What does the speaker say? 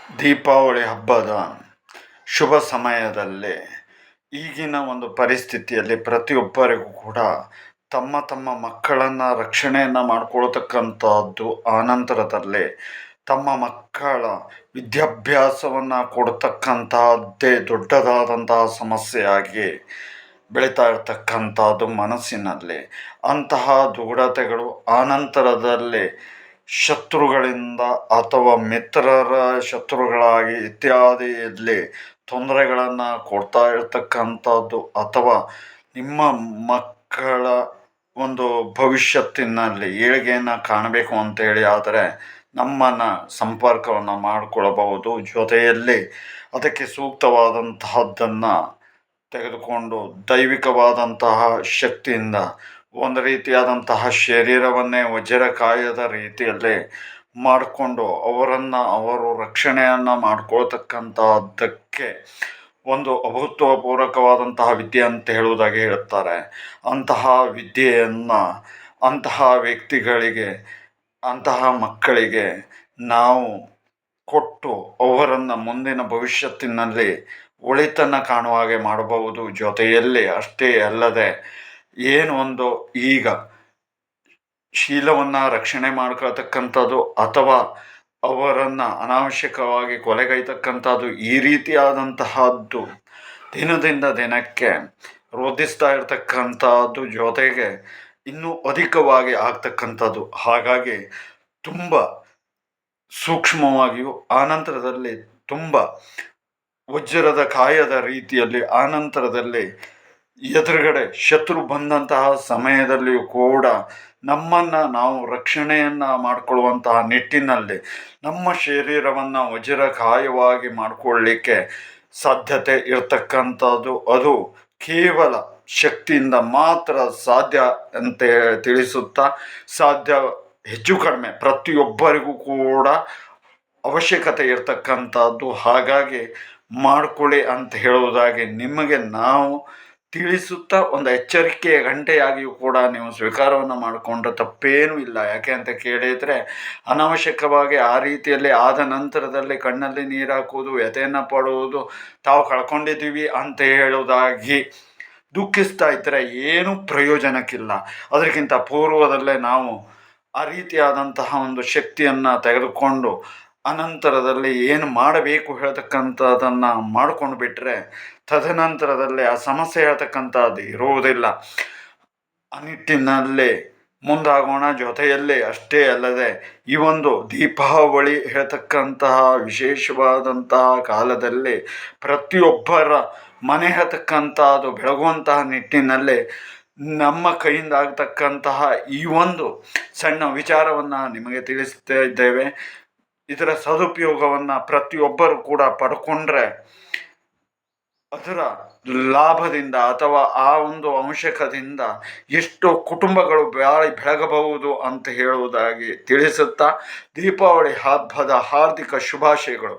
ದೀಪಾವಳಿ ಹಬ್ಬದ ಶುಭ ಸಮಯದಲ್ಲಿ ಈಗಿನ ಒಂದು ಪರಿಸ್ಥಿತಿಯಲ್ಲಿ ಪ್ರತಿಯೊಬ್ಬರಿಗೂ ಕೂಡ ತಮ್ಮ ತಮ್ಮ ಮಕ್ಕಳನ್ನು ರಕ್ಷಣೆಯನ್ನು ಮಾಡ್ಕೊಳ್ತಕ್ಕಂಥದ್ದು, ಆನಂತರದಲ್ಲಿ ತಮ್ಮ ಮಕ್ಕಳ ವಿದ್ಯಾಭ್ಯಾಸವನ್ನು ಕೊಡ್ತಕ್ಕಂತಹದ್ದೇ ದೊಡ್ಡದಾದಂತಹ ಸಮಸ್ಯೆಯಾಗಿ ಬೆಳೀತಾ ಇರ್ತಕ್ಕಂಥದ್ದು ಮನಸ್ಸಿನಲ್ಲಿ. ಅಂತಹ ದುಗುಡತೆಗಳು ಆನಂತರದಲ್ಲಿ ಶತ್ರುಗಳಿಂದ ಅಥವಾ ಮಿತ್ರರ ಶತ್ರುಗಳಾಗಿ ಇತ್ಯಾದಿಯಲ್ಲಿ ತೊಂದರೆಗಳನ್ನು ಕೊಡ್ತಾ ಇರ್ತಕ್ಕಂಥದ್ದು, ಅಥವಾ ನಿಮ್ಮ ಮಕ್ಕಳ ಒಂದು ಭವಿಷ್ಯತ್ತಿನಲ್ಲಿ ಏಳಿಗೆಯನ್ನು ಕಾಣಬೇಕು ಅಂತೇಳಿ ಆದರೆ ನಮ್ಮನ್ನು ಸಂಪರ್ಕವನ್ನು ಮಾಡಿಕೊಳ್ಳಬಹುದು. ಜೊತೆಯಲ್ಲಿ ಅದಕ್ಕೆ ಸೂಕ್ತವಾದಂತಹದ್ದನ್ನು ತೆಗೆದುಕೊಂಡು ದೈವಿಕವಾದಂತಹ ಶಕ್ತಿಯಿಂದ ಒಂದು ರೀತಿಯಾದಂತಹ ಶರೀರವನ್ನೇ ವಜ್ರಕಾಯದ ರೀತಿಯಲ್ಲಿ ಮಾಡಿಕೊಂಡು ಅವರು ರಕ್ಷಣೆಯನ್ನು ಮಾಡ್ಕೊಳ್ತಕ್ಕಂಥದ್ದಕ್ಕೆ ಒಂದು ಅಭೂತಪೂರ್ವಕವಾದಂತಹ ವಿದ್ಯೆ ಅಂತ ಹೇಳುವುದಾಗಿ ಹೇಳುತ್ತಾರೆ. ಅಂತಹ ವಿದ್ಯೆಯನ್ನು ಅಂತಹ ವ್ಯಕ್ತಿಗಳಿಗೆ, ಅಂತಹ ಮಕ್ಕಳಿಗೆ ನಾವು ಕೊಟ್ಟು ಅವರನ್ನು ಮುಂದಿನ ಭವಿಷ್ಯತ್ತಿನಲ್ಲಿ ಒಳಿತನ್ನು ಕಾಣುವ ಹಾಗೆ ಮಾಡಬಹುದು. ಜೊತೆಯಲ್ಲಿ ಅಷ್ಟೇ ಅಲ್ಲದೆ ಏನು ಒಂದು ಈಗ ಶೀಲವನ್ನು ರಕ್ಷಣೆ ಮಾಡ್ಕೊಳ್ತಕ್ಕಂಥದ್ದು ಅಥವಾ ಅವರನ್ನು ಅನಾವಶ್ಯಕವಾಗಿ ಕೊಲೆಗೈತಕ್ಕಂಥದ್ದು, ಈ ರೀತಿಯಾದಂತಹದ್ದು ದಿನದಿಂದ ದಿನಕ್ಕೆ ರೋಧಿಸ್ತಾ ಇರತಕ್ಕಂಥದ್ದು, ಜೊತೆಗೆ ಇನ್ನೂ ಅಧಿಕವಾಗಿ ಆಗ್ತಕ್ಕಂಥದ್ದು. ಹಾಗಾಗಿ ತುಂಬ ಸೂಕ್ಷ್ಮವಾಗಿಯೂ ಆನಂತರದಲ್ಲಿ ತುಂಬ ವಜ್ರದ ಕಾಯದ ರೀತಿಯಲ್ಲಿ ಆನಂತರದಲ್ಲಿ ಎದುರುಗಡೆ ಶತ್ರು ಬಂದಂತಹ ಸಮಯದಲ್ಲಿಯೂ ಕೂಡ ನಮ್ಮನ್ನು ನಾವು ರಕ್ಷಣೆಯನ್ನು ಮಾಡಿಕೊಳ್ಳುವಂತಹ ನಿಟ್ಟಿನಲ್ಲಿ ನಮ್ಮ ಶರೀರವನ್ನು ವಜ್ರಕಾಯವಾಗಿ ಮಾಡಿಕೊಳ್ಳಲಿಕ್ಕೆ ಸಾಧ್ಯತೆ ಇರತಕ್ಕಂಥದ್ದು. ಅದು ಕೇವಲ ಶಕ್ತಿಯಿಂದ ಮಾತ್ರ ಸಾಧ್ಯ ಅಂತ ತಿಳಿಸುತ್ತಾ, ಸಾಧ್ಯ ಹೆಚ್ಚು ಕಡಿಮೆ ಪ್ರತಿಯೊಬ್ಬರಿಗೂ ಕೂಡ ಅವಶ್ಯಕತೆ ಇರತಕ್ಕಂಥದ್ದು. ಹಾಗಾಗಿ ಮಾಡಿಕೊಳ್ಳಿ ಅಂತ ಹೇಳುವುದಾಗಿ ನಿಮಗೆ ನಾವು ತಿಳಿಸುತ್ತಾ, ಒಂದು ಎಚ್ಚರಿಕೆಯ ಗಂಟೆಯಾಗಿಯೂ ಕೂಡ ನೀವು ಸ್ವೀಕಾರವನ್ನು ಮಾಡಿಕೊಂಡ್ರೆ ತಪ್ಪೇನೂ ಇಲ್ಲ. ಯಾಕೆ ಅಂತ ಕೇಳಿದರೆ, ಅನಾವಶ್ಯಕವಾಗಿ ಆ ರೀತಿಯಲ್ಲಿ ಆದ ನಂತರದಲ್ಲಿ ಕಣ್ಣಲ್ಲಿ ನೀರು ಹಾಕುವುದು, ವ್ಯಥೆಯನ್ನು ಪಡುವುದು, ತಾವು ಕಳ್ಕೊಂಡಿದ್ದೀವಿ ಅಂತ ಹೇಳುವುದಾಗಿ ದುಃಖಿಸ್ತಾ ಇದ್ದರೆ ಏನೂ ಪ್ರಯೋಜನಕ್ಕಿಲ್ಲ. ಅದಕ್ಕಿಂತ ಪೂರ್ವದಲ್ಲೇ ನಾವು ಆ ರೀತಿಯಾದಂತಹ ಒಂದು ಶಕ್ತಿಯನ್ನು ತೆಗೆದುಕೊಂಡು ಅನಂತರದಲ್ಲಿ ಏನು ಮಾಡಬೇಕು ಹೇಳ್ತಕ್ಕಂಥದ್ದನ್ನು ಮಾಡ್ಕೊಂಡು ಬಿಟ್ಟರೆ ತದನಂತರದಲ್ಲಿ ಆ ಸಮಸ್ಯೆ ಹೇಳ್ತಕ್ಕಂಥದ್ದು ಇರುವುದಿಲ್ಲ. ಆ ನಿಟ್ಟಿನಲ್ಲಿ ಮುಂದಾಗೋಣ. ಜೊತೆಯಲ್ಲಿ ಅಷ್ಟೇ ಅಲ್ಲದೆ ಈ ಒಂದು ದೀಪಾವಳಿ ಹೇಳ್ತಕ್ಕಂತಹ ವಿಶೇಷವಾದಂತಹ ಕಾಲದಲ್ಲಿ ಪ್ರತಿಯೊಬ್ಬರ ಮನೆ ಹೇಳ್ತಕ್ಕಂಥದ್ದು ಬೆಳಗುವಂತಹ ನಿಟ್ಟಿನಲ್ಲಿ ನಮ್ಮ ಕೈಯಿಂದ ಆಗ್ತಕ್ಕಂತಹ ಈ ಒಂದು ಸಣ್ಣ ವಿಚಾರವನ್ನು ನಿಮಗೆ ತಿಳಿಸ್ತಾ ಇದ್ದೇವೆ. ಇದರ ಸದುಪಯೋಗವನ್ನು ಪ್ರತಿಯೊಬ್ಬರು ಕೂಡ ಪಡ್ಕೊಂಡ್ರೆ ಅದರ ಲಾಭದಿಂದ ಅಥವಾ ಆ ಒಂದು ಅಂಶಕದಿಂದ ಎಷ್ಟೋ ಕುಟುಂಬಗಳು ಬೆಳಗಬಹುದು ಅಂತ ಹೇಳುವುದಾಗಿ ತಿಳಿಸುತ್ತಾ, ದೀಪಾವಳಿ ಹಬ್ಬದ ಹಾರ್ದಿಕ ಶುಭಾಶಯಗಳು.